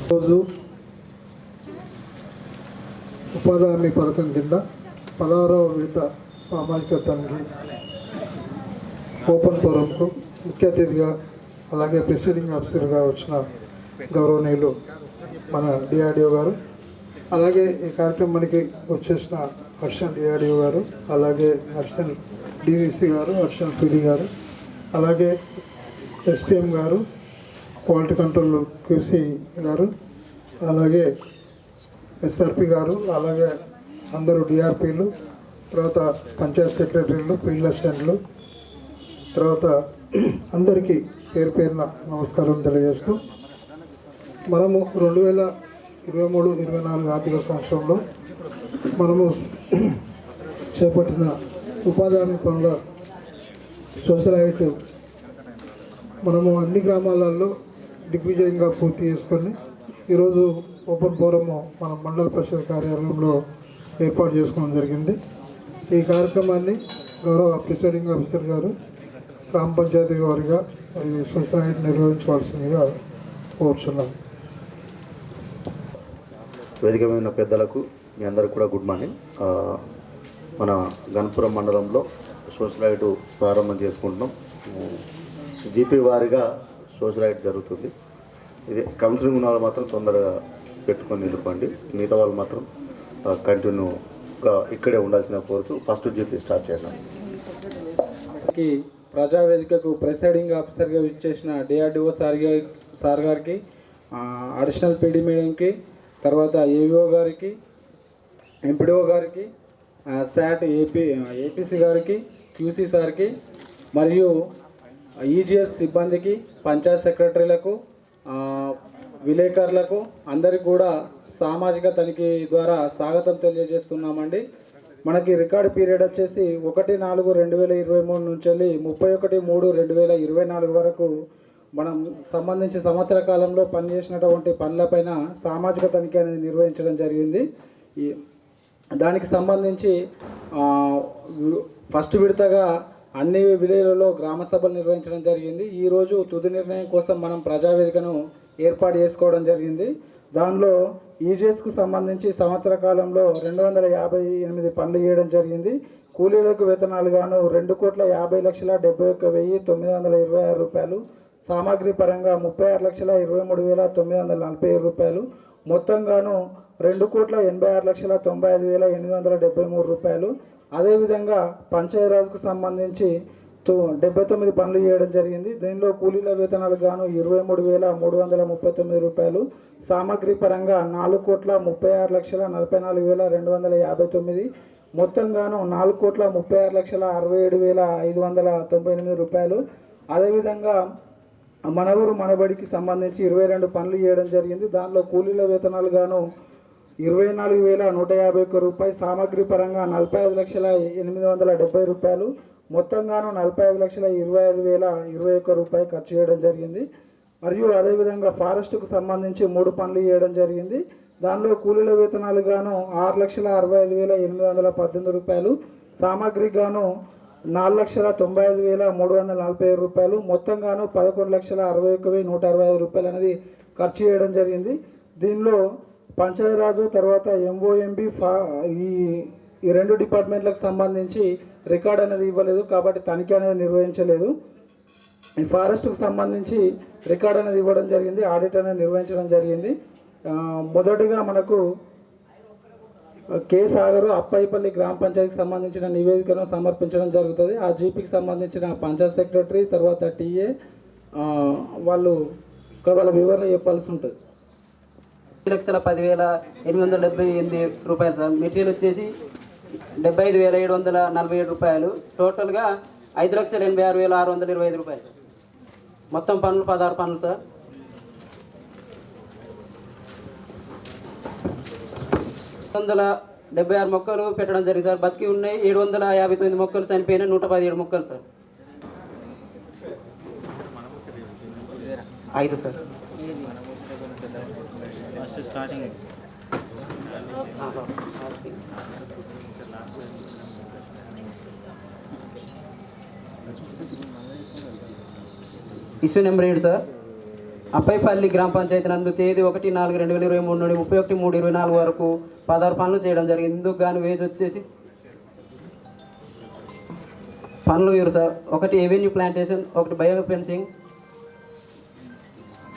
రోజు ఉపాధి హామీ పథకం కింద 16వ విడత సామాజిక తనిఖీ ఓపెన్ ఫోరంకు ముఖ్య అతిథిగా అలాగే ప్రిసైడింగ్ ఆఫీసర్గా వచ్చిన గౌరవనీయులు మన డిఆర్డిఓ గారు, అలాగే ఈ కార్యక్రమానికి వచ్చేసిన అడిషనల్ డిఆర్డిఓ గారు, అలాగే అడిషనల్ డివిసి గారు, అడిషనల్ పిడి గారు, అలాగే ఎస్పిఎం గారు, క్వాలిటీ కంట్రోల్ క్యూసీ గారు, అలాగే ఎస్ఆర్పి గారు, అలాగే అందరూ డిఆర్పీలు, తర్వాత పంచాయత్ సెక్రటరీలు, ఫీల్డ్ అసిస్టెంట్లు, తర్వాత అందరికీ పేరు పేరున నమస్కారం తెలియజేస్తూ, మనము 2023-24 ఆర్థిక సంవత్సరంలో మనము చేపట్టిన ఉపాధి హామీ పనుల సోషలైట్ మనము అన్ని గ్రామాలలో దిగ్విజయంగా పూర్తి చేసుకొని ఈరోజు ఓపెన్ ఫోరము మన మండల పరిషత్ కార్యాలయంలో ఏర్పాటు చేసుకోవడం జరిగింది. ఈ కార్యక్రమాన్ని గౌరవ ప్రిసైడింగ్ ఆఫీసర్ గారు గ్రామ పంచాయతీ వారిగా ఈ సొసైటీ నిర్వహించవలసిందిగా కోరుచున్నాం. వేదికమైన పెద్దలకు మీ అందరికీ కూడా గుడ్ మార్నింగ్. మన గణపురం మండలంలో సోషలైట్ ప్రారంభం చేసుకుంటున్నాం. జీపీ వారిగా సోషలైట్ జరుగుతుంది. ఇది కౌన్సిలింగ్ ఉన్న వాళ్ళు మాత్రం తొందరగా పెట్టుకొని నిలుపండి, మిగతా వాళ్ళు మాత్రం కంటిన్యూగా ఇక్కడే ఉండాల్సిన కోరుతూ ఫస్ట్ జీపీ స్టార్ట్ చేద్దాం. ప్రజావేదికకు ప్రిసైడింగ్ ఆఫీసర్గా విచ్చేసిన డిఆర్డిఓ సార్ గారికి, అడిషనల్ పీడీ మేడంకి, తర్వాత ఏవిఓ గారికి, ఎంపీడీఓ గారికి, శాట్ ఏపీసీ గారికి, క్యూసీ సార్కి, మరియు ఈజీఎస్ సిబ్బందికి, పంచాయత్ సెక్రటరీలకు, విలేకరులకు అందరికీ కూడా సామాజిక తనిఖీ ద్వారా స్వాగతం తెలియజేస్తున్నామండి. మనకి రికార్డు పీరియడ్ వచ్చేసి 1/4/2023 నుంచి వెళ్ళి 31/3/2024 వరకు మనం సంబంధించి సంవత్సర కాలంలో పనిచేసినటువంటి పనులపైన సామాజిక తనిఖీ అనేది నిర్వహించడం జరిగింది. దానికి సంబంధించి ఫస్ట్ విడతగా అన్ని విలేజ్లలో గ్రామ సభలు నిర్వహించడం జరిగింది. ఈరోజు తుది నిర్ణయం కోసం మనం ప్రజావేదికను ఏర్పాటు చేసుకోవడం జరిగింది. దానిలో ఈజీఎస్కు సంబంధించి సంవత్సర కాలంలో 258 పనులు చేయడం జరిగింది. కూలీలకు వేతనాలు గాను 2,50,71,926 రూపాయలు, సామాగ్రి పరంగా 36,23,947 రూపాయలు, మొత్తం గాను 2,86,95,873 రూపాయలు. అదేవిధంగా పంచాయతీరాజ్కు సంబంధించి 79 పనులు చేయడం జరిగింది. దీనిలో కూలీల వేతనాలు గాను 23,339 రూపాయలు, సామాగ్రి పరంగా 4,36,44,259, మొత్తం గాను 4,36,67,598 రూపాయలు. అదేవిధంగా మన ఊరు మనబడికి సంబంధించి 22 పనులు చేయడం జరిగింది. దానిలో కూలీల వేతనాలు గాను 24,151 రూపాయలు, సామాగ్రి పరంగా 45,870 రూపాయలు, మొత్తం గాను 45,25,021 రూపాయలు ఖర్చు చేయడం జరిగింది. మరియు అదేవిధంగా ఫారెస్ట్కు సంబంధించి 3 పనులు చేయడం జరిగింది. దానిలో కూలీల వేతనాలు గాను 6,65,818 రూపాయలు, సామాగ్రి గాను 4,95,347 రూపాయలు, మొత్తం గాను 11,61,165 రూపాయలు అనేది ఖర్చు చేయడం జరిగింది. దీనిలో పంచాయతీరాజు తర్వాత ఎంఓఎంబి ఈ 2 డిపార్ట్మెంట్లకు సంబంధించి రికార్డ్ అనేది ఇవ్వలేదు కాబట్టి తనిఖీ అనేది నిర్వహించలేదు. ఈ ఫారెస్ట్కు సంబంధించి రికార్డ్ అనేది ఇవ్వడం జరిగింది, ఆడిట్ అనేది నిర్వహించడం జరిగింది. మొదటిగా మనకు కే సాగర్ అప్పాయిపల్లి గ్రామ పంచాయతీకి సంబంధించిన నివేదికను సమర్పించడం జరుగుతుంది. ఆ జీపీకి సంబంధించిన పంచాయత్ సెక్రటరీ తర్వాత టీఏ వాళ్ళ వివరణ చెప్పాల్సి ఉంటుంది. 10,10,878 రూపాయలు సార్. మెటీరియల్ వచ్చేసి 75,747 రూపాయలు. టోటల్గా 5,86,625 రూపాయలు సార్. మొత్తం పనులు 16 పనులు సార్. 76 మొక్కలు పెట్టడం జరిగింది సార్. బతికి ఉన్నాయి 759 మొక్కలు, చనిపోయినాయి 117 మొక్కలు sir. 5 sir. Issue number 7 sir. Appaipalli గ్రామ పంచాయతీ నందు తేదీ 1/4/2023 నుండి 31/3/24 వరకు 16 పనులు చేయడం జరిగింది. ఇందుకు గాను వేజ్ వచ్చేసి పనులు ఇవ్వరు sir. 1 avenue plantation, 1 bio fencing,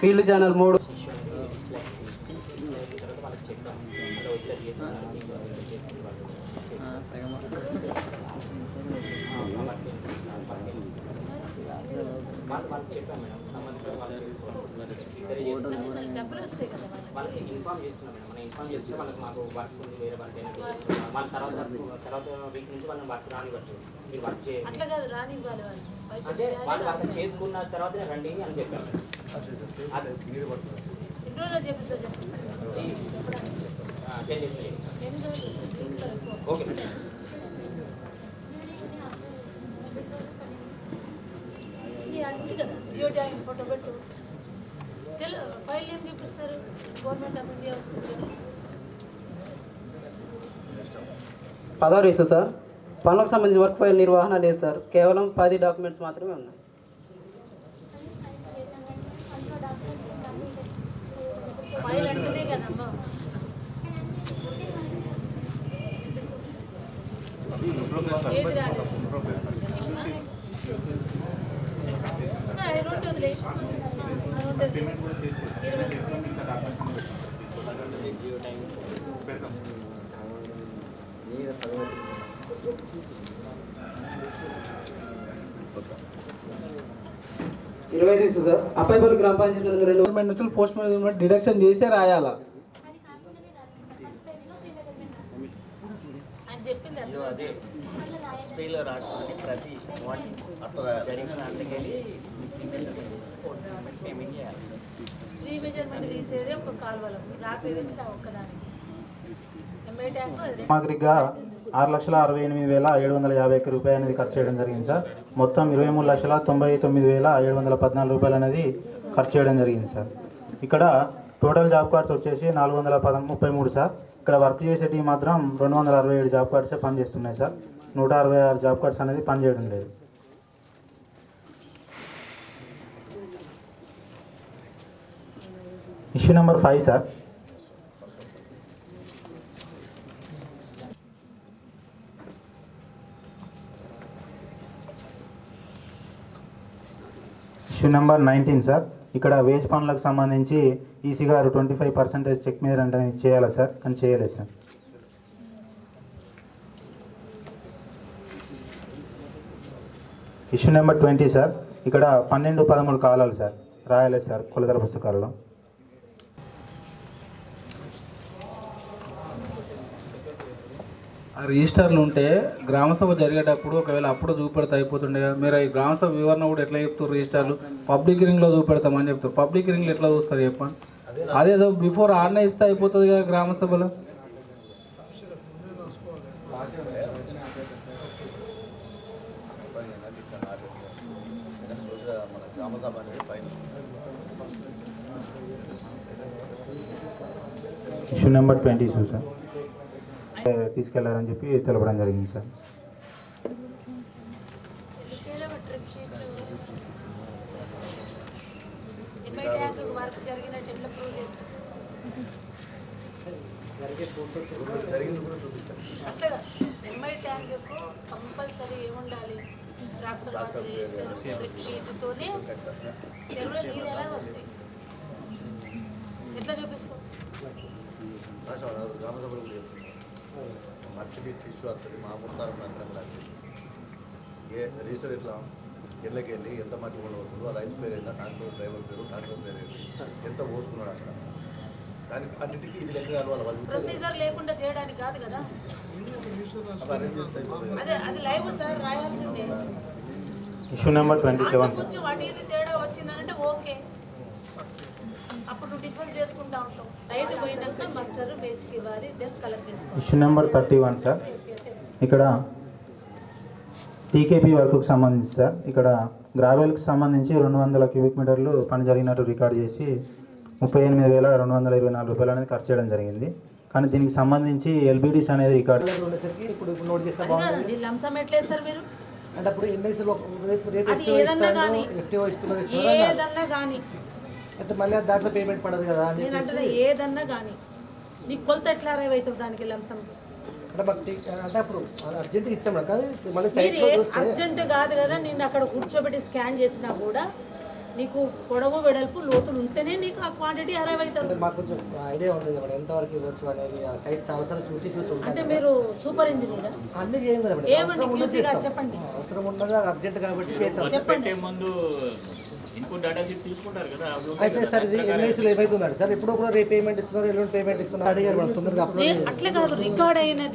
field channel 3. డబ్బులు వస్తాయి కదా వాళ్ళకి ఇన్ఫార్మ్ చేస్తున్నాం మేడం. మనం ఇన్ఫార్మ్ చేస్తే వాళ్ళకి మాకు వర్క్ ఉంది, వేరే వర్క్ అనేది చేస్తున్నాం. మన తర్వాత వీక్ నుంచి వాళ్ళని వర్క్ రానివ్వచ్చు. మీరు వర్క్ చేయండి అట్లా కాదు, రానివ్వాలి వాళ్ళు అంటే వాళ్ళు వర్క్ చేసుకున్న తర్వాత రండి అని చెప్పారు. ఎన్ని రోజులు చెప్పేసారు? ఓకే. అంతే కదా, జియో ట్యాగ్ ఫోటో పెట్టు. ఫైల్ ఏం చూపిస్తారు? గవర్నమెంట్ ఆఫ్ ఇండియా వస్తుంది. 16 ఇష్యూ సార్. పనులకు సంబంధించి వర్క్ ఫైల్ నిర్వహణ లేదు సార్. కేవలం 10 డాక్యుమెంట్స్ మాత్రమే ఉన్నాయి. ఫైల్ అంటేనే కదమ్మా. ఏది రాలేదు. రెండు వదిలే. 25 ఇష్యూ సార్. అప్పైపల్లి గ్రామ పంచాయతీ నందు 2 గవర్నమెంట్ నుంచి పోస్ట్ మ్యాన్ డిడక్షన్ చేసే రాయాలా? అని చెప్పింది రీమెజర్మెంట్ తీసేదే ఒక కాలువలకు, రాసేదేమి ఒక్కదానికి. ఎంఐ ట్యాంక్ సామాగ్రిగా 6,68,751 రూపాయలు అనేది ఖర్చు చేయడం జరిగింది సార్. మొత్తం 23,99,714 రూపాయలు అనేది ఖర్చు చేయడం జరిగింది సార్. ఇక్కడ టోటల్ జాబ్ కార్డ్స్ వచ్చేసి 433 సార్. ఇక్కడ వర్క్ చేసేటి మాత్రం 267 జాబ్ కార్డ్సే పనిచేస్తున్నాయి సార్. 166 జాబ్ కార్డ్స్ అనేది పనిచేయడం లేదు. Issue number 5 sir. Issue number 19 sir. ఇక్కడ వేజ్ పనులకు సంబంధించి ఈసీ గారు 25% చెక్ మీద అంటే చేయాలి సార్, అని చేయలేదు సార్. Issue number 20 sir. ఇక్కడ 12, 13 కాలాలు సార్ రాయలేదు సార్ కొలతల పుస్తకాల్లో. రిజిస్టర్లు ఉంటే గ్రామసభ జరిగేటప్పుడు ఒకవేళ అప్పుడు చూపెడితే అయిపోతుండే. మీరు ఈ గ్రామసభ వివరణ కూడా ఎట్లా చెప్తారు? రిజిస్టర్లు పబ్లిక్ రింగ్లో చూపెడతామని చెప్తారు. పబ్లిక్ రింగ్లో ఎట్లా చూస్తారు చెప్పండి? అదేదో బిఫోర్ ఆర్నే ఇస్తే అయిపోతుంది కదా గ్రామసభలో. Issue number 22 sir. తీసుకెళ్లారని చెప్పి తెలపడం జరిగింది సార్. ఎంఐ ట్యాంక్ వర్క్ జరిగినట్టు ఎట్లా ప్రూవ్ చేస్తాం? అట్లా ఎంఐ ట్యాంక్కు కంపల్సరీ ఏముండాలి? ట్రాక్టర్ వాచ్ రిజిస్టర్ ట్రిప్ షీట్తోనే చెరువులో నీళ్ళు ఎలా వస్తాయి? ఎట్లా చూపిస్తాం? మట్టి ఇష్యూ వస్తుంది మామూలు తరం ఏ రిజిస్టర్ ఇట్లా ఇళ్ళకి వెళ్ళి ఎంత మట్టి ఉండవద్దు, ఆ రైతు పేరు ఏందా, ట్రాక్టర్ డ్రైవర్ పేరు, ట్రాక్టర్ పేరు ఏంటి, ఎంత పోసుకున్నాడు అక్కడ, దానికి అన్నింటికి ఇది లెక్క కలవాలి. వాళ్ళు ప్రొసీజర్ లేకుండా చేయడానికి కాదు కదా, అదే అది లైవ్ సార్ రాయాల్సిందే. ఇష్యూ నెంబర్ 27 కొంచెం అటు ఇటు తేడా వచ్చిందనంటే ఓకే, అప్పుడు డిఫర్ చేసుకుంటా ఉంటాం. రైట్ పోయినాక మాస్టర్ మేచ్కి ఇవ్వాలి, దెన్ కలెక్ట్ చేసుకోవాలి. Issue number 31 sir. ఇక్కడ టీకేపీ వర్క్కి సంబంధించి సార్, ఇక్కడ గ్రావెల్కి సంబంధించి 200 క్యూబిక్ మీటర్లు పని జరిగినట్టు రికార్డ్ చేసి 38,224 రూపాయలు అనేది ఖర్చు చేయడం జరిగింది. కానీ దీనికి సంబంధించి ఎల్బిడిస్ అనేది రికార్డ్ ఇప్పుడు నోట్ చేస్తే బాగుంది. లంసం ఎట్లా వేస్తారు మీరు? అంటే అప్పుడు ఎన్ఐసీలో రేపు అది ఏదన్నా కానీ ఎఫ్టీఓ ఇస్తున్నారు ఏదన్నా కానీ అయితే మళ్ళీ దాంట్లో పేమెంట్ పడదు కదా అని నేను అంటే ఏదన్నా కానీ నీకు కొలత ఎట్లా అరైవ్ అవుతుంది దానికి లంసంకి? అంటే మాకు అంటే అప్పుడు అర్జెంట్గా ఇచ్చాం కానీ మళ్ళీ సైట్లో చూస్తే అర్జెంట్ కాదు కదా, నేను అక్కడ కూర్చోబెట్టి స్కాన్ చేసినా కూడా నీకు పొడవు వెడల్పు లోతులు ఉంటేనే నీకు ఆ క్వాంటిటీ అరైవ్ అవుతుంది. అంటే మాకు కొంచెం ఐడియా ఉంది కదా ఎంతవరకు ఇవ్వచ్చు అనేది. ఆ సైట్ చాలాసార్లు చూసి ఉంటాం. అంటే మీరు సూపర్ ఇంజనీర్ అన్ని చేయం కదా ఏమండి క్యూసీగా చెప్పండి. అవసరం ఉండదు, అర్జెంట్ కాబట్టి చేసాం. చెప్పండి. అయితే సార్ ఇది ఎన్ఐసీలో ఏమైతుందండి సార్, ఎప్పుడో కూడా రేపు పేమెంట్ ఇస్తున్నారు, ఎల్లుండి పేమెంట్ ఇస్తున్నారు అడిగారు మనం తొందరగా అట్లే కాదు,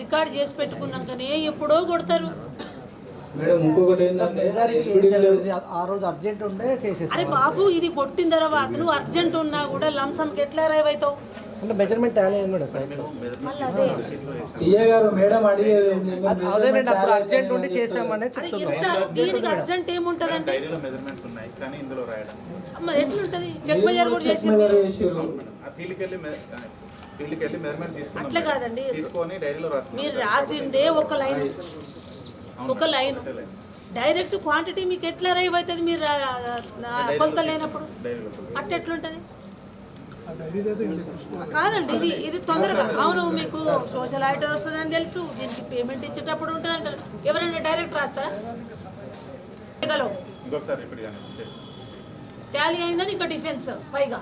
రికార్డ్ చేసి పెట్టుకున్నాకనే ఎప్పుడో కొడతారు. మేడం ఇంకొకటి ఏంటంటే ఆ రోజు అర్జెంట్ ఉండే చేసేసి. అరే బాబు, ఇది కొట్టిన తర్వాత నువ్వు అర్జెంట్ ఉన్నా కూడా లంసంకి ఎట్లా అరైవ్ అవుతావు? అంటే మెజర్మెంట్ టాలీ అయింది మేడం సైట్లో. గారు మేడం అడిగేది అదేనండి, అప్పుడు అర్జెంట్ ఉండి చేసామనే చెప్తున్నాం. దీనికి అర్జెంట్ ఏముంటదండి? మరి ఎట్లుంటది? చెక్ మెజర్ కూడా చేసి అట్లా కాదండి, మీరు రాసిందే ఒక లైన్ డైరెక్ట్ క్వాంటిటీ మీకు ఎట్లా అరైవ్ అవుతుంది మీరు కొలత లేనప్పుడు? అట్లా ఎట్లుంటది? కాదండి, ఇది తొందరగా. అవును, మీకు సోషల్ ఐటర్ వస్తుందని తెలుసు, దీనికి పేమెంట్ ఇచ్చేటప్పుడు ఉంటుంది అంటారు. ఎవరైనా డైరెక్ట్ రాస్తారా? టాలీ అయిందని ఇంకా డిఫెన్స్ పైగా.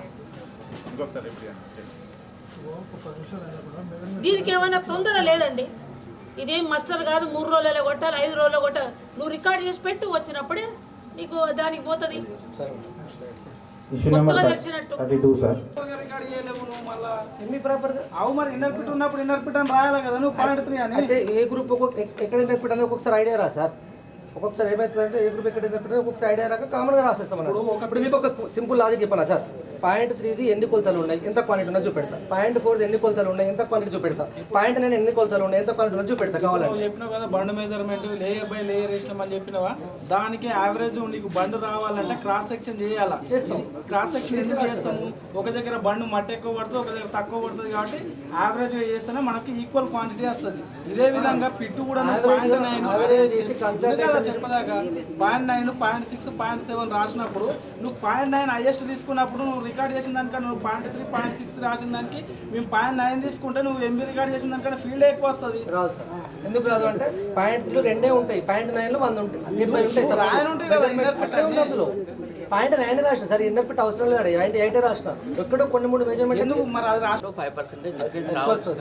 దీనికి ఏమైనా తొందర లేదండి. ఇదేం మాస్టర్ కాదు 3 రోజులలో కొట్టాలి, 5 రోజుల్లో కొట్టాలి. నువ్వు రికార్డ్ చేసి పెట్టు, వచ్చినప్పుడే నీకు దానికి పోతుంది. Issue number 32 sir. ఎన్ని ప్రాపర్ అవు మరి ఇన్నర్పిట్ ఉన్నప్పుడు ఇన్నర్పిట్ అని రాయాలి కదా నువ్వు 0.3 అని. అయితే ఏ గ్రూప్ ఎక్కడ ఇన్నర్పిట్ అనేది ఒక్కొక్కసారి ఐడియా రా సార్. ఒక్కొక్కసారి ఏమవుతుందంటే ఏ గ్రూప్ ఎక్కడ ఇన్నర్పిట్ ఒక్కొక్కసారి ఐడియా రాక కామన్గా రాసేస్తాం అన్నమాట. ఇప్పుడు మీకు ఒక సింపుల్ లాజిక్ చెప్పాను సార్. 0.3ది ఎన్ని కొలతలు ఉన్నాయి, ఎంత క్వాంటిటీ ఉన్నది చూపెడతా. 0.4ది ఎన్ని కొలతలు ఉన్నాయి, ఎంత క్వాంటిటీ చూపెడతా. 0.9 ఎన్ని కొలతలు ఉన్నాయి, ఎంత క్వాంటిటీ ఉన్నది చూపెడతా. కావాలంటే చెప్పినావు కదా bund measurement layer by layer వేసినామని చెప్పినావా, దానికి యావరేజ్ నీకు బండ్ రావాలంటే క్రాస్ సెక్షన్ చేయాలా. చేస్తాం. క్రాస్ సెక్షన్ ఎందుకు చేస్తాము? ఒక దగ్గర బండ్ మట్టి ఎక్కువ పడుతుంది, ఒక దగ్గర తక్కువ పడుతుంది. కాబట్టి యావరేజ్ చేస్తేనే మనకి ఈక్వల్ క్వాంటిటీ వస్తుంది. ఇదే విధంగా పిట్టు కూడా చెప్పదాకా 0.9, 0.6, 0.7 రాసినప్పుడు నువ్వు 0.9 హైయెస్ట్ తీసుకున్నప్పుడు నువ్వు రికార్డ్ చేసిన దానికన్నా నువ్వు 0.3, 0.6 రాసిన దానికి మేము 0.9 తీసుకుంటే నువ్వు 8 రికార్డ్ చేసిన దానికన్నా ఫీల్డ్ ఎక్కువ వస్తుంది. రాదు సార్. ఎందుకు రాదు అంటే 0.3 రెండే ఉంటాయి, 0.9లో 100 ఉంటాయి, 70 ఉంటాయి సార్. రాయన ఉంటాయి కదా అట్లే ఉంది అందులో. 0.9 రాసిన సార్, ఇన్నర్పిట్ అవసరం లేదు. 0.8 రాసిన ఎక్కడో కొన్ని 3 మెజర్మెంట్ ఎందుకు మరి అది రాష్ట్రం 5% డిఫరెన్స్ రావచ్చు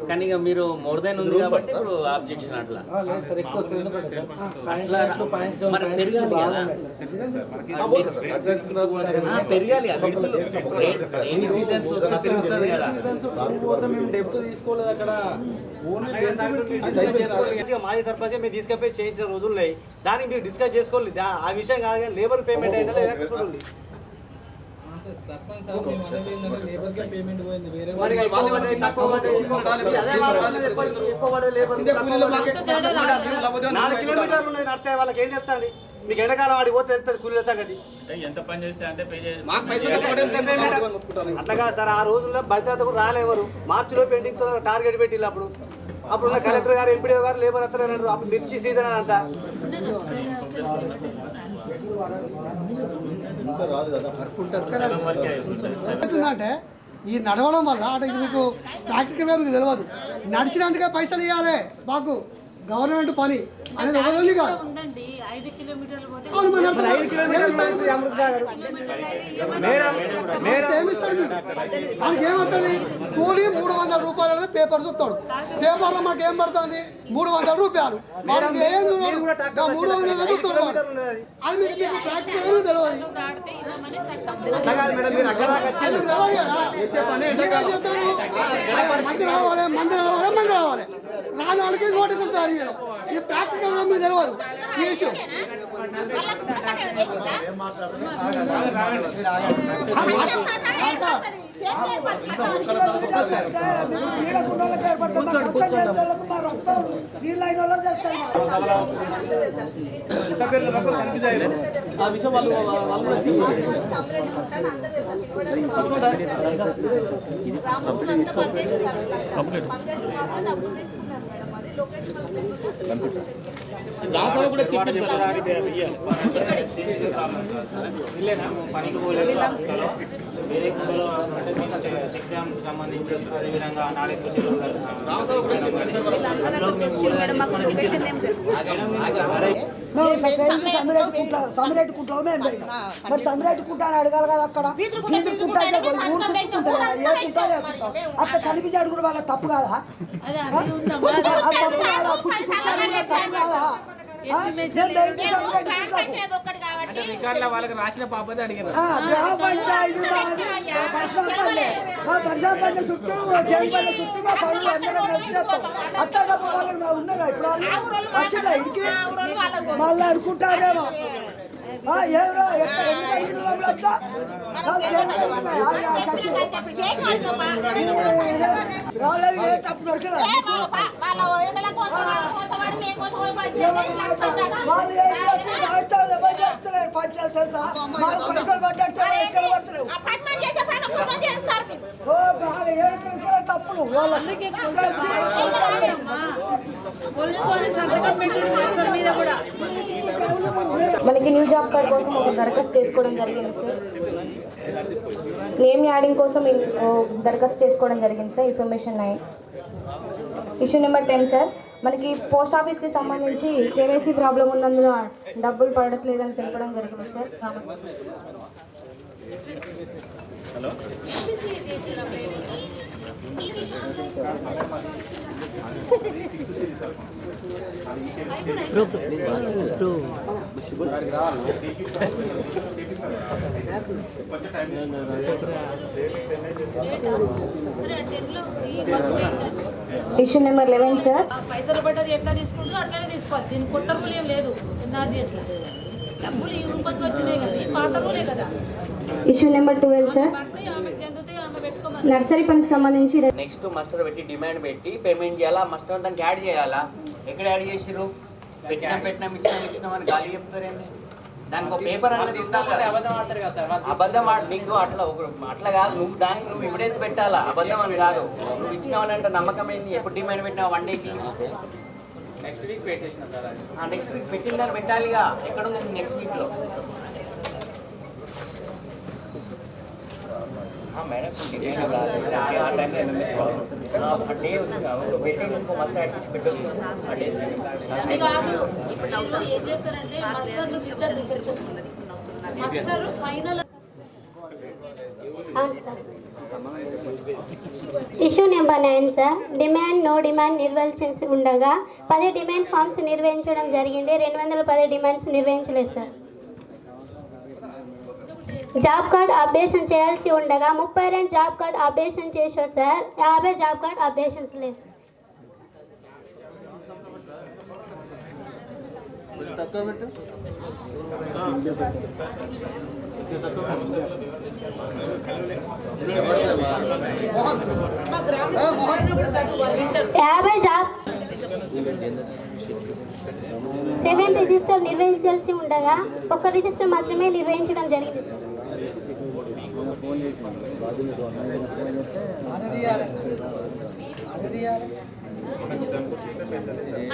కానీ ఇక మీరు మోర్ దెన్ ఉంది కాబట్టి ఇప్పుడు ఆబ్జెక్షన్ అట్లా లేదు సార్, ఎక్కువ వస్తుంది. ఎందుకంటే పెరగాలి మేము డెప్త్ తీసుకోలేదు అక్కడ. మాజీ సర్పంచ్ మీరు తీసుకెళ్ళి చేయించిన రోజులు ఉన్నాయి, దానికి మీరు డిస్కస్ చేసుకోలేదు. ఆ విషయం కాదు కానీ లేబర్ పేమెంట్ అయినా లేదా చూడండి. మరి 4 కిలోమీటర్లు ఉన్నాయి నడితే వాళ్ళకి ఏం చెప్తాంది? మీకు ఎండాకాలం వాడికి పోతే వెళ్తుంది కూలీల సంగతి. అట్లాగా సార్, ఆ రోజుల్లో బయట కూడా రాలేవారు. మార్చిలో పెండింగ్ టార్గెట్ పెట్టిల్లు. అప్పుడు కలెక్టర్ గారు, ఎంపీడీ గారు లేబర్ వస్తారు. అప్పుడు మిర్చి సీజన్ అంతా అవుతుందంటే ఈ నడవడం వల్ల అంటే ఇది మీకు ప్రాక్టికల్గా మీకు తెలియదు. నడిచినందుకే పైసలు ఇవ్వాలి. మాకు గవర్నమెంట్ పని అనేది ఒకరోజు కాదు. ఉందండి 5 కిలోమీటర్లు పోతే మనకి ఏమవుతుంది? కూలీ 300 రూపాయలు అనేది పేపర్ చూస్తాడు. పేపర్లో మాకు ఏం పడుతుంది? 300 రూపాయలు. వాడికి ఏం చూడాడు? 300 చూస్తాడు. అది మీకు ప్రాక్టికల్ ఏమీ తెలియదు. మంది రావాలి. రాని వాళ్ళకి నోటీసులు జారీ చేయడం ఇది ప్రాక్టికల్ మీకు తెలియదు ఈ విషయం. వేరే కుండలో అంటే చెక్ డ్యామ్కి సంబంధించి అదేవిధంగా సమిరెడ్డి కుంటలో మేము మరి సమిరెడ్డి కుంట అని అడగాలి కదా అక్కడ కుంట అట్లా కనిపించి అడుగుడు వాళ్ళ తప్పు కాదా తప్పు కాదా కుచ్చి కుచ్చి అడుగుడు తప్పు కాదా గ్రామ పంచాయతీ పరిశాపల్లి చుట్టూ జైపల్లి చుట్టూ మా పనులు అందరం కలిసి చేస్తాం అట్లా వాళ్ళని ఉన్నారా ఇప్పుడు వచ్చిందా ఇడికి మళ్ళీ అనుకుంటారేమో ఎవరో అట్లా రాలేదు ఏ తప్పు దొరకరా వాళ్ళు ఏం చేస్తే రాజస్థాన్ ఎవరు చేస్తలేరు పంచాలు తెలుసా మాకు పైసలు పడ్డట్టు ఎక్కడ పడతలేవు తప్పులు మనకి న్యూ జాబ్ కార్డ్ కోసం ఒక దరఖాస్తు చేసుకోవడం జరిగింది సార్. నేమ్ యాడింగ్ కోసం దరఖాస్తు చేసుకోవడం జరిగింది sir. Information 9 issue number 10 sir. మనకి పోస్ట్ ఆఫీస్కి సంబంధించి కేవైసీ ప్రాబ్లం ఉన్నందున డబ్బులు పడట్లేదని తెలపడం జరిగింది సార్. Issue number 11 sir. పైసలు పడ్డది ఎట్లా తీసుకుంటుందో అట్లనే తీసుకోవాలి. దీని కొత్త రూల్ ఏం లేదు. ఎన్ఆర్జీఎస్లో డబ్బులు ఈ రూపాయకి వచ్చినాయి కదా, ఈ పాత రూలే కదా. Issue number 12 sir. నర్సరీ పనికి సంబంధించి నెక్స్ట్ మస్టర్ పెట్టి డిమాండ్ పెట్టి పేమెంట్ చేయాలా, మస్టర్ దానికి యాడ్ చేయాలా. ఎక్కడ యాడ్ చేసిరు? పెట్టినాం ఇచ్చినాం అని గాలి చెప్తారేంటి? దానికి ఒక పేపర్ అనేది ఇస్తాను కదా. అబద్ధం నీకు అట్లా కాదు. నువ్వు ఎవిడెన్స్ పెట్టాలా, అబద్ధం అని కాదు. నువ్వు ఇచ్చినావు అంటే నమ్మకం ఏంది? ఎప్పుడు డిమాండ్ పెట్టినావు? 1 డేకి నెక్స్ట్ వీక్ పెట్టేసిన సార్. నెక్స్ట్ వీక్ పెట్టిన దాన్ని పెట్టాలిగా. ఎక్కడ ఉంది నెక్స్ట్ వీక్లో? మేడం అది కాదు. ఇప్పుడు ఏం చేస్తారంటే మాస్టర్లు ఇద్దరు చెప్తున్నారు. Master final issue number 9 sir. Demand no demand నిర్వహించాల్సి ఉండగా 10 డిమాండ్ ఫామ్స్ నిర్వహించడం జరిగింది. 210 డిమాండ్స్ నిర్వహించలేదు సార్. జాబ్ కార్డ్ అప్డేషన్ చేయాల్సి ఉండగా 32 జాబ్ కార్డ్ అప్డేషన్ చేశారు సార్. 50 జాబ్ కార్డ్ అప్డేషన్స్ లేదు సార్. జాబ్ 7 రిజిస్టర్ నిర్వహించాల్సి ఉండగా 1 రిజిస్టర్ మాత్రమే నిర్వహించడం జరిగింది సార్.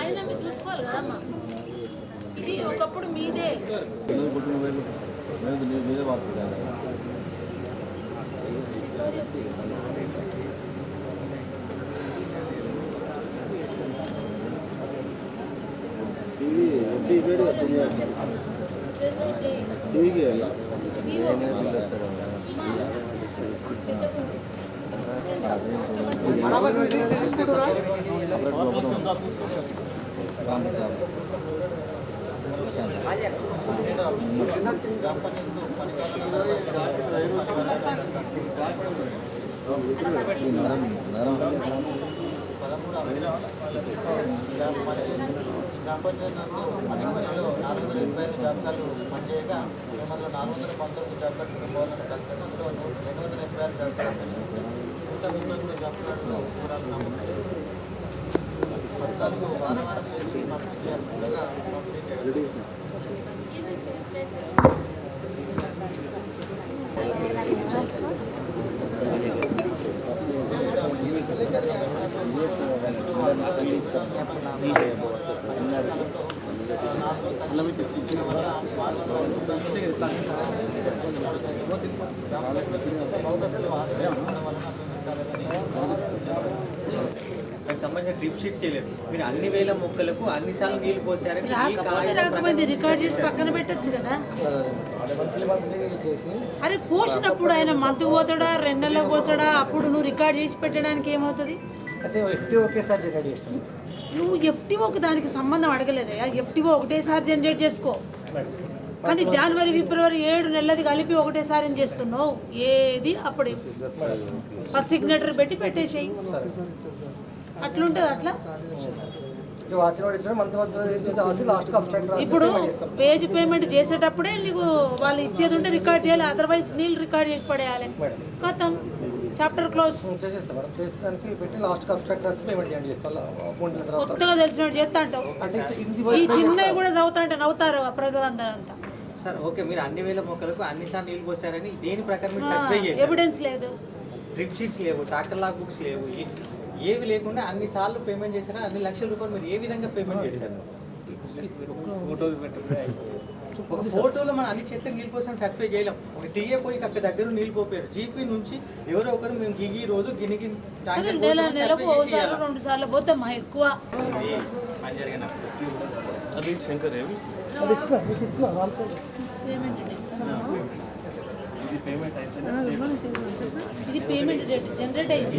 అయినా మీరు చూసుకోవాలి కదమ్మా. ఇది ఒకప్పుడు మీదే. గ్రామ పంచాయతీ అధికారులు 485 జాబితాలు పనిచేయగా అందులో 419 జాబితాలు కుటుంబాలను కలిసారు. అందులో 286 జాబితాలు 133 జాబితాలను వివరాలు నమోదు చేశారు. పథకాలకు వారం చేసి పంపిణీ చేయాల్సిందిగా పంపిణీ చేయడం. దానికి సంబంధించిన ట్రిప్ షీట్స్ చేయలేదు. మీరు అన్ని వేల మొక్కలకు అన్ని సార్లు నీళ్లు పోసారని రాకపోతే రికార్డ్ చేసి పక్కన పెట్టచ్చు కదా. అరే పోసినప్పుడు ఆయన మంత్కి పోతాడా 2 నెలలకు పోతాడా, అప్పుడు నువ్వు రికార్డ్ చేసి పెట్టడానికి ఏమవుతుంది? నువ్వు ఎఫ్టీఓకి దానికి సంబంధం అడగలేదా? ఎఫ్టీఓ ఒకటేసారి జనరేట్ చేసుకో, కానీ జనవరి ఫిబ్రవరి 7 నెలలది కలిపి ఒకటేసారి చేస్తున్నావు. ఏది అప్పుడు ఫస్ట్ సిగ్నేచర్ పెట్టి పెట్టేసేయి, అట్లుంటుంది. అట్లా ఇప్పుడు వేజ్ పేమెంట్ చేసేటప్పుడే నీకు వాళ్ళు ఇచ్చేది ఉంటే రికార్డ్ చేయాలి, అదర్వైజ్ నీళ్ళు రికార్డ్ చేసి పడేయాలి. కథం చాప్టర్ క్లోజ్. కొత్తగా తెలిసినట్టు చేస్తా అంటావు. ఈ చిన్నవి కూడా చదువుతా అంటే నవ్వుతారు ప్రజలందరూ అంతా. సార్ ఓకే, మీరు అన్ని వేల మొక్కలకు అన్నిసార్లు నీళ్ళు పోసారని దేని ప్రకారం మీరు సర్టిఫై చేశారు? ఎవిడెన్స్ లేదు, ట్రిప్ షీట్స్ లేవు, ట్రాక్టర్ లాగ్ బుక్స్ లేవు, ఏవి లేకుండా అన్ని సార్లు పేమెంట్ చేశారా? అన్ని లక్షల రూపాయలు మీరు ఏ విధంగా పేమెంట్ చేశారు? ఒక ఫోటోలో మనం అన్ని చెట్లకు నీళ్ళు పోసాను సర్టిఫై చేయలేం. ఒక టీఏ పోయి అక్కడ దగ్గర నీళ్ళు పోపారు. జీపీ నుంచి ఎవరో ఒకరు మేము గిగి రోజు గిన్నెకి నెలకు 2 సార్లు పోతామా ఎక్కువ. పని జరిగినప్పుడు ఇది పేమెంట్ జనరేట్ అయింది.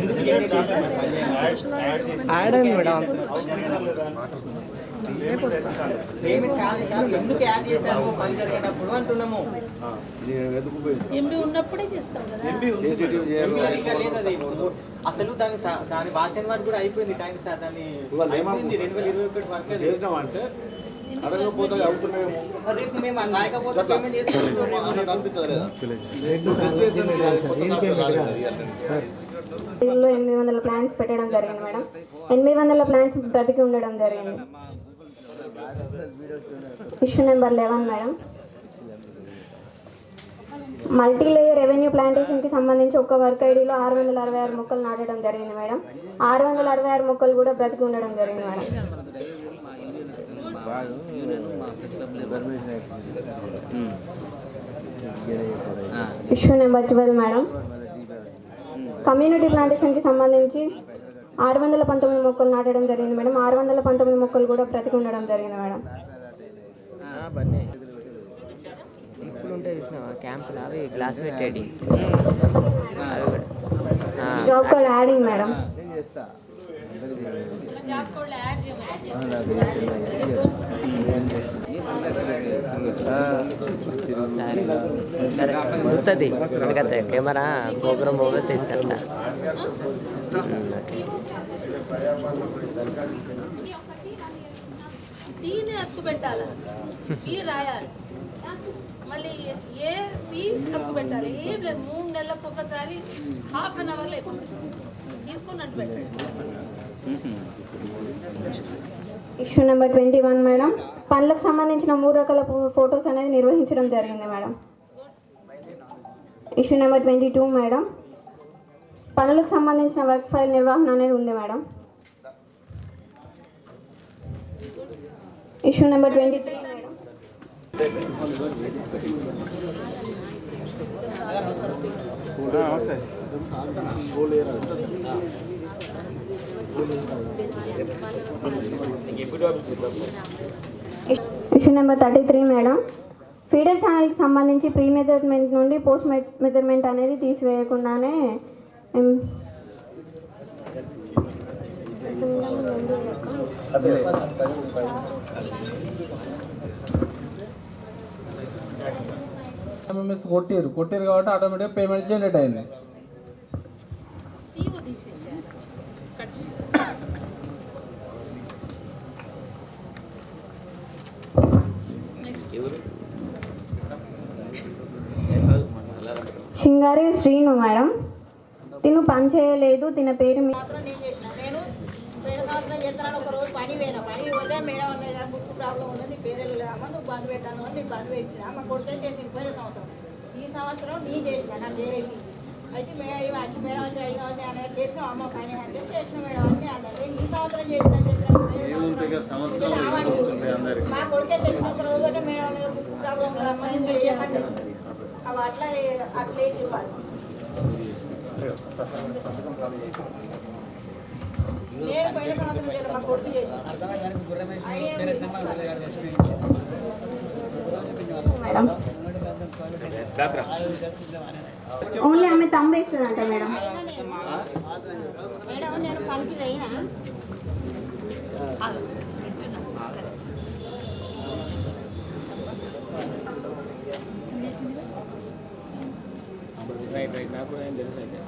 ఎంబీ ఉన్నప్పుడే చేస్తాం కదా. అసలు దాని బాధ్యత వారికి కూడా అయిపోయింది టైం సార్. దాన్ని 2021 వరకు చేసినామంటే రేపు మేము రాయకపోతే పేమెంట్ చేసుకుంటాం. 800 ప్లాన్స్ పెట్టడం జరిగింది మేడం. 800 ప్లాన్స్ బ్రతికి ఉండడం జరిగింది. Issue number 11 madam. Multi layer revenue ప్లాంటేషన్కి సంబంధించి ఒక్క వర్క్ ఐడిలో 666 మొక్కలు నాటడం జరిగింది మేడం. 666 మొక్కలు కూడా బ్రతికి ఉండడం జరిగింది madam. Issue number 12 madam. Community ప్లాంటేషన్కి సంబంధించి 619 మొక్కలు నాటడం జరిగింది మేడం. 619 మొక్కలు కూడా బ్రతికి ఉండడం జరిగింది madam. Job card adding madam. గుర్తుంది ఎందుకంటే కెమెరా ప్రోగ్రామ్ ఓవర్ చేస్తా. టీని అతుకు పెట్టాలి, టీ రాయాలి, మళ్ళీ ఏ సి అతుకు పెట్టాలి. ఏం లేదు, 3 నెలలకు ఒకసారి ½ an hour తీసుకుని అట్టు పెట్టాలి. Issue number 21 madam. పనులకు సంబంధించిన 3 రకాల ఫొటోస్ అనేది నిర్వహించడం జరిగింది మేడం. Issue number 22 madam. పనులకు సంబంధించిన వర్క్ ఫైల్ నిర్వహణ అనేది ఉంది madam. Issue number 23 madam. Issue number 33 madam. Feeder ఛానల్కి సంబంధించి ప్రీ మెజర్మెంట్ నుండి పోస్ట్ మెజర్మెంట్ అనేది తీసివేయకుండానే కొట్టారు కాబట్టి ఆటోమేటిక్గా పేమెంట్ జనరేట్ అయింది. సింగారి శ్రీను మేడం. తిను పని చేయలేదు, తిన పేరు నేను పోయిన సంవత్సరం చేస్తున్నాను. ఒక రోజు పని పోతే మేడం అన్నది బుక్ ప్రాబ్లం ఉన్నది, నీ పేరు వెళ్ళామా, నువ్వు బంద్ పెట్టాను అని నీకు బంద్ పెట్టినా మా కొడుకే చేసింది పోయిన సంవత్సరం. ఈ సంవత్సరం నేను చేసిన నా పేరు వెళ్ళి అయితే మేడం వచ్చి అడిగిన అన్నది చేసిన అమ్మ పని అంటే చేసిన మేడం అంటే అన్నది ఈ సంవత్సరం చేసిన మా కొడుకే చేసిన ఒక రోజు పోతే మేడం అన్నది బుక్ ప్రాబ్లం ఉన్నది అవి అట్లా వేసి ఇవ్వాలి. నేను పోయిన సంవత్సరం చేయాలి మా కొడుకు చేసిన ఓన్లీ ఆమె తంబేస్తుందంట మేడం. మేడం నేను పనికి పోయినా నాకు ఏం తెలుసు అయితే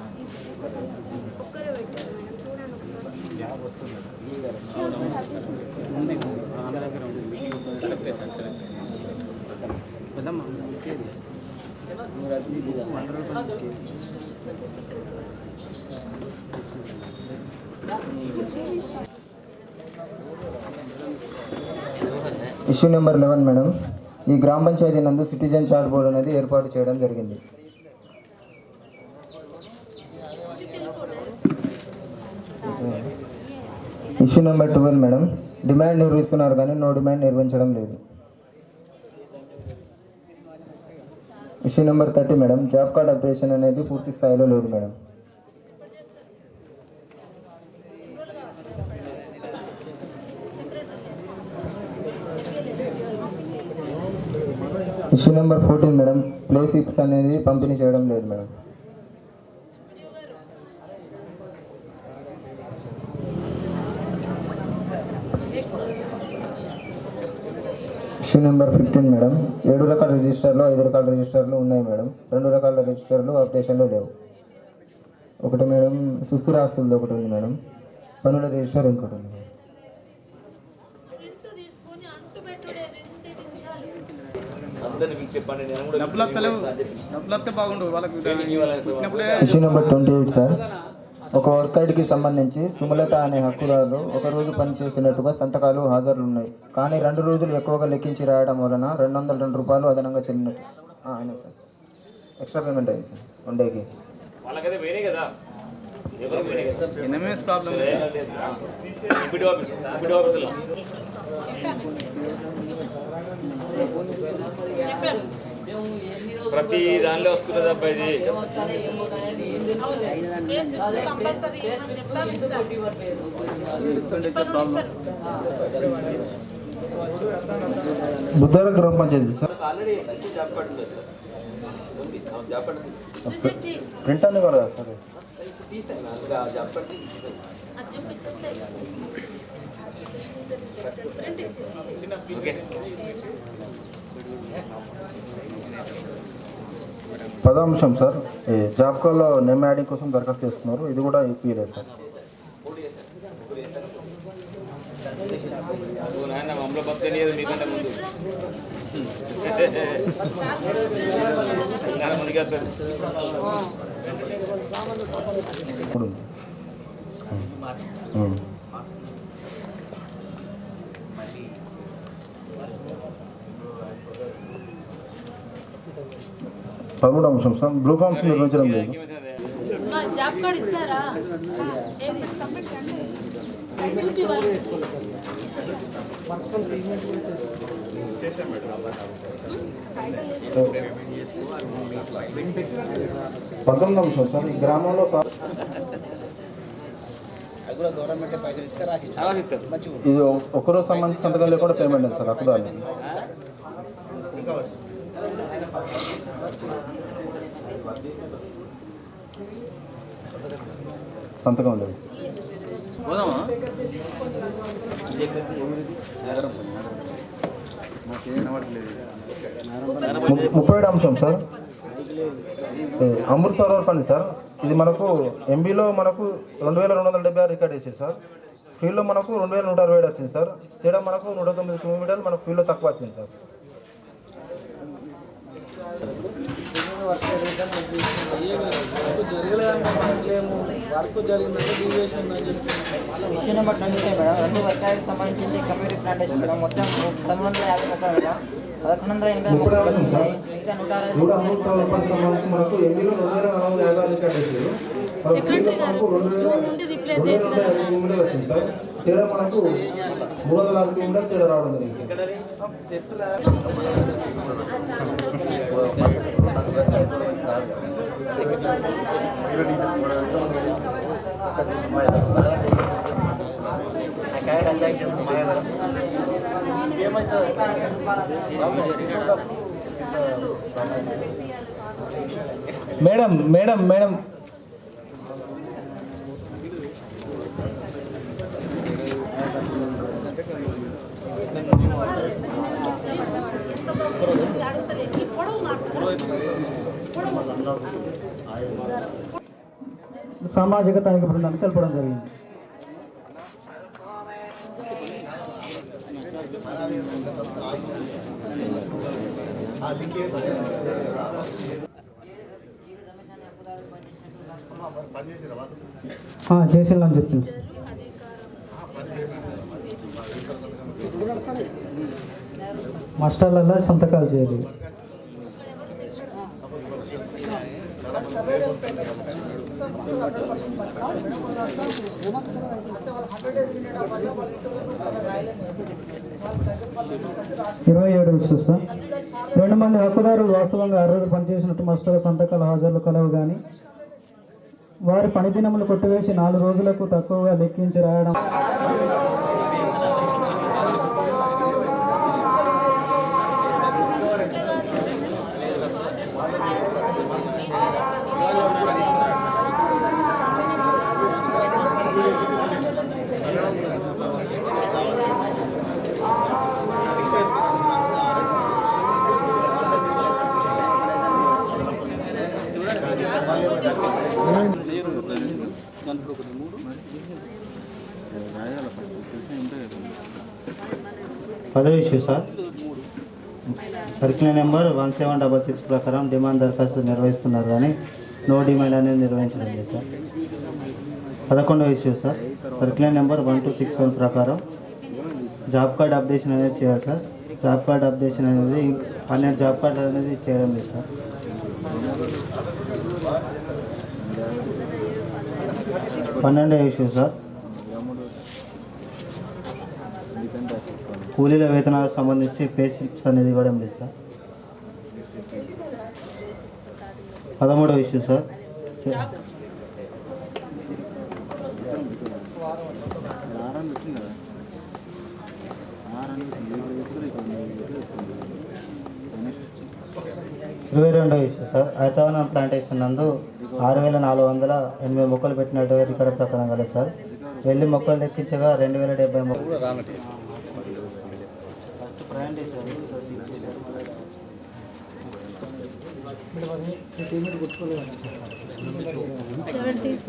ఇష్యూ నెంబర్ 11 మేడం. ఈ గ్రామ పంచాయతీ నందు సిటిజన్ చాట్ బోర్డు అనేది ఏర్పాటు చేయడం జరిగింది. Issue number 12 madam. డిమాండ్ నిర్వహిస్తున్నారు కానీ నో డిమాండ్ నిర్వహించడం లేదు. Issue number 30 madam. Job card updation అనేది పూర్తి స్థాయిలో లేదు madam. Issue number 14 madam. Play slips అనేది పంపిణీ చేయడం లేదు మేడం. Issue number 15 madam. 7 రకాల రిజిస్టర్లు 5 రకాల రిజిస్టర్లు ఉన్నాయి మేడం. 2 రకాల రిజిస్టర్లు అప్డేషన్లో లేవు. ఒకటి మేడం సుస్థిర ఆస్తులది ఒకటి ఉంది మేడం. పన్నుల రిజిస్టర్ ఇంకోటి ఉంది. Issue number 28 sir. ఒక వర్క్ ఐడికి సంబంధించి సుమలత అనే హక్కుదారులు ఒక రోజు పనిచేసినట్టుగా సంతకాలు హాజరులు ఉన్నాయి. కానీ 2 రోజులు ఎక్కువగా లెక్కించి రాయడం వలన 202 రూపాయలు అదనంగా చెల్లినట్టు అయినా సార్. ఎక్స్ట్రా పేమెంట్ అయింది సార్ వన్ డేకి. ప్రతి దానిలో వస్తున్నది అబ్బాయి బుద్ధార గ్రామ పంచాయతీ సార్. ప్రింట్ అని కదా సార్. పదాంశం సార్. జాబ్ కార్డ్లో నేమ్ యాడింగ్ కోసం దరఖాస్తు చేస్తున్నారు. ఇది కూడా ఇప్పిలేదు సార్. మమ్మల్ని భక్తి మీకంటే ముందు పదమూడు అంశం సార్. బ్లూ ఫామ్స్ నిర్వహించడం లేదు. జాబ్ కార్డ్ ఇచ్చారా? పదకొండు అంశం సార్. ఈ గ్రామంలో ఇది ఒకరోజు సంబంధించిన సంతకం లేకుండా పేమెంట్ ఉంది సార్ హక్కుదారులు. సంతకం లేదు. 37 అంశం sir. Amrit Sarovar fund sir. ఇది మనకు ఎంబీలో మనకు 2276 రికార్డ్ చేసింది సార్. ఫీల్డ్లో మనకు 2167 వచ్చింది సార్. తేడా మనకు 109 కిలోమీటర్లు మనకు ఫీల్డ్లో తక్కువ వచ్చింది సార్. వర్క్ జరిగిందంటే డీవియేషన్ ఉందని చెప్పి ఇష్యూ నెంబర్ 25 మేడం. 2 వర్షాలకు సంబంధించి కమ్యూనిటీ ప్లాంటేషన్ మేడం. మొత్తం 950 మొక్కలు మేడం. 1180 మొక్కలు ఉన్నాయి. ఇంకా 160 మనకు ఎన్నిలో 240 యాగాలు కట్టేసారు. వచ్చింది సార్. తేడా మనకు 360 కిలోమీటర్లు తేడా రావడం జరిగింది. మేడం మేడం మేడం సామాజిక తనిఖీ బృందాన్ని తెలపడం జరిగింది. చేసిందని చెప్పింది. మాస్టర్లలో సంతకాలు చేయాలి. ఇరవై 27 ఇష్యూస్. 2 మంది హక్కుదారులు వాస్తవంగా 6 రోజులు పనిచేసినట్టు మాస్టర్ సంతకాల హాజరులు కలవు కానీ వారి పనిదినములు కొట్టివేసి 4 రోజులకు తక్కువగా లెక్కించి రాయడం. పదవి ఇష్యూ సార్. సర్క్యులర్ నెంబర్ 1766 ప్రకారం డిమాండ్ దరఖాస్తు నిర్వహిస్తున్నారు కానీ నో డిమాండ్ అనేది నిర్వహించడం లేదు సార్. 11వ ఇష్యూ సార్. సర్క్యులర్ నెంబర్ 1261 ప్రకారం జాబ్ కార్డ్ అప్డేషన్ అనేది చేయాలి సార్. జాబ్ కార్డ్ అప్డేషన్ అనేది 12 జాబ్ కార్డ్ అనేది చేయడం లేదు సార్. 12వ issue sir. కూలీల వేతనాలకు సంబంధించి పే స్లిప్స్ అనేది ఇవ్వడం లేదు సార్. 13వ issue sir. ఇరవై 22వ ఇష్యూ సార్. హైదరాబాద్ ప్లాంటేషన్ నందు 6480 మొక్కలు పెట్టినట్టు ఇక్కడ ప్రకారం కలదు సార్. వెళ్ళి మొక్కలు లెక్కించగా 2070 మొక్కలు.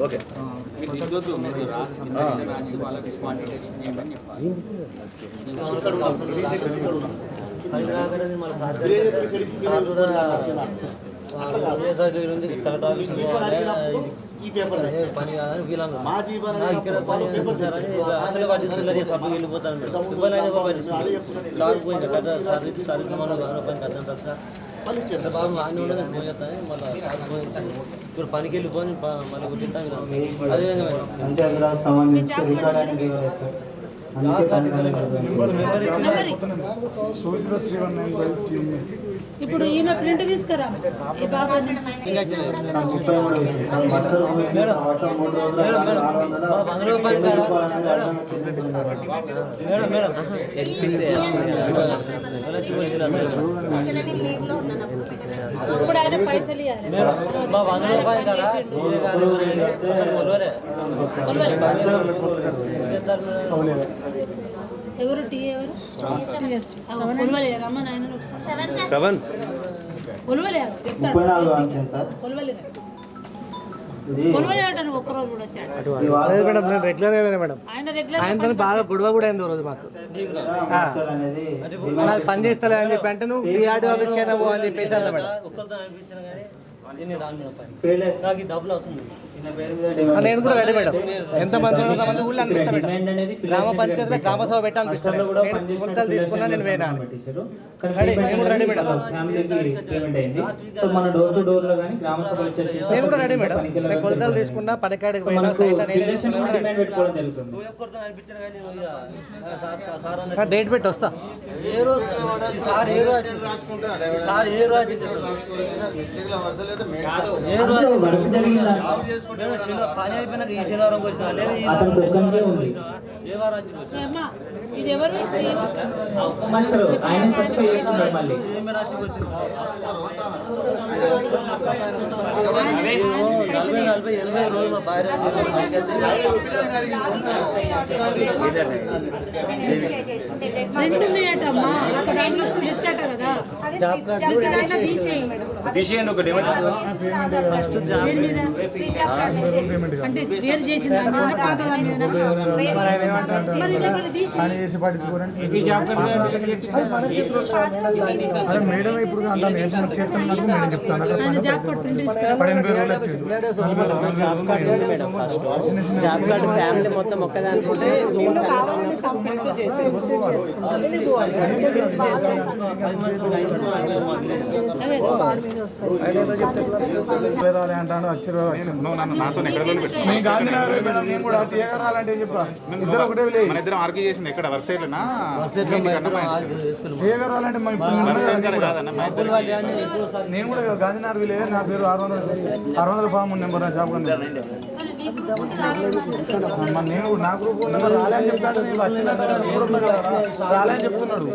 ఓకే రాసి వాళ్ళకి క్వాంటిటేషన్ చేయమని పని కాదని వీళ్ళని ఇక్కడ పని అసలు పట్టించుకుంటే సభ్యులు వెళ్ళిపోతాను సార్ పోయింది కదా సార్ సార్ మనం పని కదంటారు సార్ బాబు ఆయన ఉండదని ఫోన్ చేస్తాను మళ్ళీ ఇప్పుడు పనికి వెళ్ళిపోయి మళ్ళీ కుట్టిస్తాను ఇప్పుడు ఈమె ప్రింట్ తీసుకురా ఇప్పుడు ఆయన పైసలు ఎవరు టీ ఎవరు కొలవలే రమ్మని ఆయన ఒకసారి కొలవలే కొలవలే కొనవలేదంటాను ఒక్కరోజు కూడా వచ్చాడు మేడం నేను రెగ్యులర్గా మేడం ఆయన రెగ్యులర్ ఆయనతో బాగా గొడవ కూడా అయింది రోజు మాకు నాకు పని చేస్తలే అని చెప్పి అంటే నువ్వు బీఆర్డీ ఆఫీస్కి అయినా పో అని చెప్పేసి అన్న మేడం నేను కూడా రెడీ మేడం ఎంతమంది అంతమంది ఊళ్ళో అనిపిస్తా మేడం గ్రామ పంచాయతీలో గ్రామ సభ పెట్టి అనిపిస్తాను నేను కొలతలు తీసుకున్నా నేను వేనా రెడీ మేడం నేను కూడా రెడీ మేడం నేను కొలతలు తీసుకున్నా పనికాడికి పోయినా డేట్ పెట్టి వస్తా ఏ రోజు పని అయిపోయినాక ఈ శనివారం వచ్చిన లేదా ఈ ఏ వారం ఇది ఎవరు నలభై 80 రోజులు అంటే వేరు చేసిన మేడం ఇప్పుడు ఫ్యామిలీ మొత్తం ఒక్కదానికుంటే అంటాడు గాంధీనగర్ చెప్పా ఇద్దరు ఒకటే ఇద్దరం ఆర్గ్యూ చేసింది ఎక్కడ వర్క్ సైడ్ లోనా నేను కూడా గాంధీనగర్ విలేజ్ నా పేరు 600 నెంబర్ నా జాబ్ నేను నా గ్రూప్ నెంబర్ రాలేని చెప్తాడు రాలేని చెప్తున్నాడు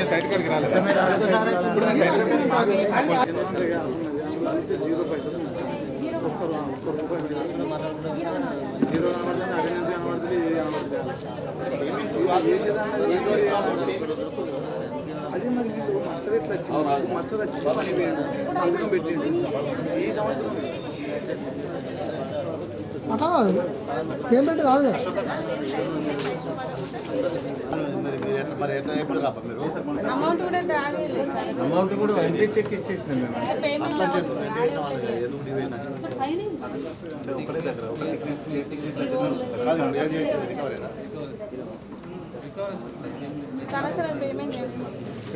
సైట్ కాడికి రాలేదు అది మరి మాస్టర్ ఎట్లా వచ్చింది మాస్టర్ వచ్చి సంతకం పెట్టింది ఈ సంవత్సరం అట్లా కాదు పేమెంట్ కాదు మరి ఎట్లా ఎప్పుడు రాపా మీరు అమౌంట్ కూడా ఎంట్రీ చెక్ ఇచ్చేసినాం మేము అట్లా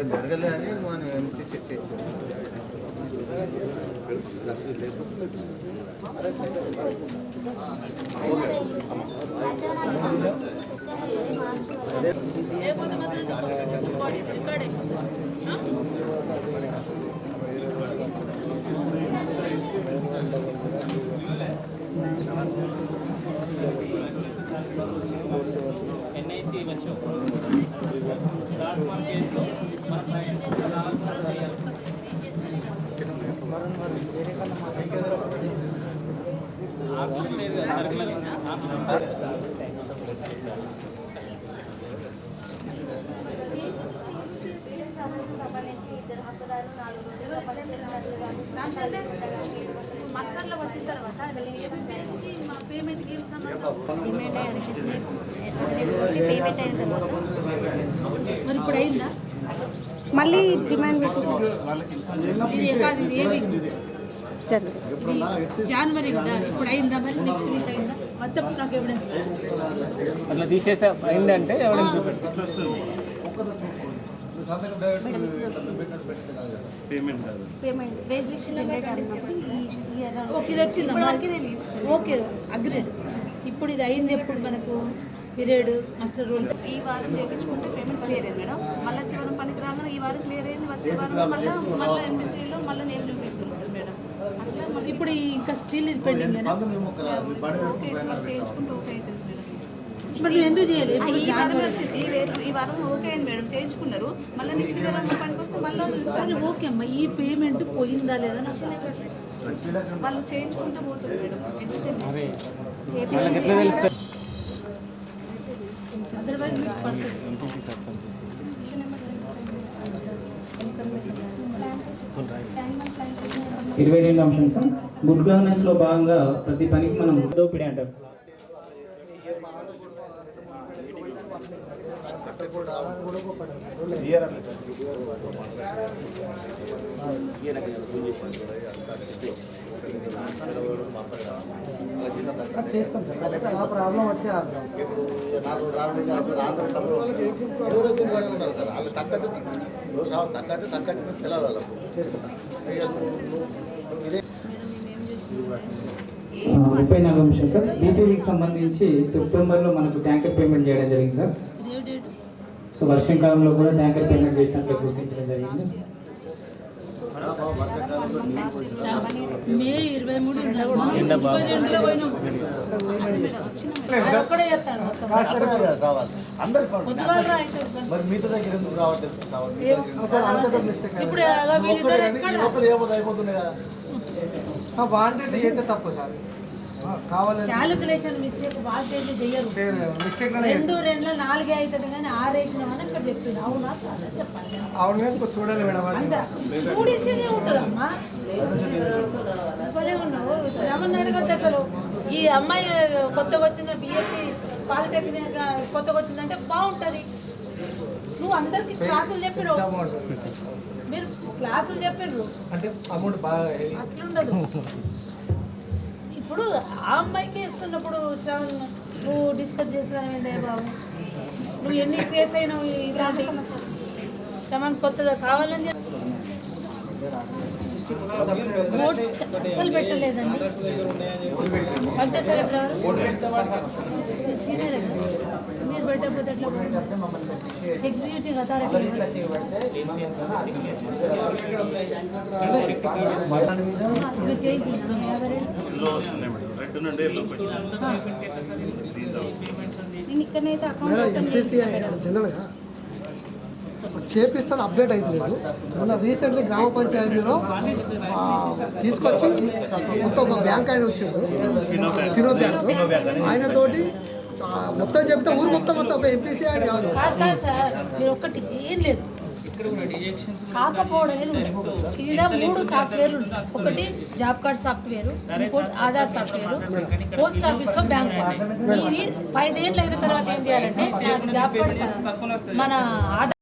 జరగలే అని మనం ఎంట్రీ చెక్ చేసాం ఎన్ఐసి వచ్చాం ఆప్షన్ లేదు మాస్టర్లో వచ్చిన తర్వాత మా పేమెంట్కి పేమెంట్ అయిన తర్వాత మరి ఇప్పుడు అయిందా మళ్ళీ డిమాండ్ వచ్చేసి ఇది కాదు ఇది ఏమి జనవరి కదా ఇప్పుడు అయిందా మరి నెక్స్ట్ వీక్ అయిందా మొత్తం నాకు ఎవిడెన్స్ అట్లా తీసేస్తే అయిందంటే ఎవిడెన్స్ పేమెంట్ వేజ్ లిస్ట్లో ఓకే ఇది వచ్చిందా ఓకే అగ్రీడ్ ఇప్పుడు ఇది అయింది ఎప్పుడు మనకు పీరియడ్ మాస్టర్ రూల్ ఈ వారం చేయించుకుంటే పేమెంట్ క్లియర్ అయింది మేడం మళ్ళీ వచ్చే వారం పనికి రాగానే ఈ వారం క్లియర్ అయింది వచ్చే వారం మళ్ళీ ఎంబీసీలో మళ్ళీ నేను చూపిస్తుంది సార్ మేడం అట్లా ఇప్పుడు ఇంకా స్టిల్ ఇది పెండింగ్ ఓకే చేయించుకుంటే ఓకే అవుతుంది మేడం మరి ఎందుకు చేయాలి ఈ వారం వచ్చింది ఈ వారం ఓకే అయింది మేడం చేయించుకున్నారు మళ్ళీ నెక్స్ట్ వారం పనికి వస్తే మళ్ళీ ఓకే అమ్మా ఈ పేమెంట్ పోయిందా లేదా వాళ్ళు చేయించుకుంటే పోతుంది మేడం ఇరవై రెండు అంశం సార్. గుడ్ గవర్నెన్స్ లో భాగంగా ప్రతి పనికి మనం దోపిడీ అంటారు. చేస్తాం సార్. ఆ ప్రాబ్లం వచ్చే ఇప్పుడు వాళ్ళు తక్కువ తెలాలి. 34 అంశం సార్. బీపీకి సంబంధించి సెప్టెంబర్లో మనకు ట్యాంకర్ పేమెంట్ చేయడం జరిగింది సార్. సో వర్షాకాలంలో కూడా ట్యాంకర్ పేమెంట్ చేసినట్లు గుర్తించడం జరిగింది. మే 23 మరి మీతో దగ్గర ఎందుకు రావట్లేదు? అయిపోతుంది కదా. వాంటెడ్ అయితే తప్పు సార్. కావాలని క్యాలిక్యులేషన్ మిస్టేక్ వాళ్ళు చెయ్యరు. మిస్టేక్ 2 2 4 అవుతుంది కానీ 6 వేసినామని ఇక్కడ చెప్తుంది. అవునా కాదా చెప్పాలి. అవును కానీ చూడాలి మేడం. చూడిస్తేనే ఉంటుందమ్మా. ఉన్నావు శ్రవణ్ అడగద్దు అసలు. ఈ అమ్మాయి కొత్తగా వచ్చిన బిఎస్సి పాలిటెక్నిక్ కొత్తగా వచ్చిందంటే బాగుంటుంది. నువ్వు అందరికి క్లాసులు చెప్పిరు, మీరు క్లాసులు చెప్పిర్రు అంటే అమౌంట్ బాగా అట్లుండదు. ఇప్పుడు ఆ అమ్మాయికి ఇస్తున్నప్పుడు నువ్వు డిస్కస్ చేస్తున్నావేంటే బాబు, నువ్వు ఎన్ని ఫేస్ అయినావు ఇలాంటి శ్రమం కొత్తగా కావాలని చెప్పి నోట్స్ అసలు పెట్టలేదండి. పంచాయతీ సీనియర్ మీరు పెట్టకపోతే ఎట్లా? ఎగ్జిక్యూటివ్ అథారిటీ ఇక్కడనైతే జనరల్గా చేపిస్తుంది, అప్డేట్ అయితే లేదు. మొన్న రీసెంట్లీ గ్రామ పంచాయతీలో తీసుకొచ్చి మొత్తం ఒక బ్యాంక్ ఆయన వచ్చిండు, ఫినో బ్యాంక్. ఆయనతోటి మొత్తం చెప్తే ఊరు మొత్తం ఎంపీసీ అని కాదు సార్. మీరు ఒక్కటి ఏం లేదు కాకపోవడం అనేది. ఇలా 3 సాఫ్ట్వేర్లు ఉన్నాయి. ఒకటి జాబ్ కార్డ్ సాఫ్ట్వేర్, ఇంకోటి Aadhaar software, post office, bank. ఇవి 5 ఏళ్ళు అయిన తర్వాత ఏం చేయాలంటే జాబ్ కార్డ్ మన ఆధార్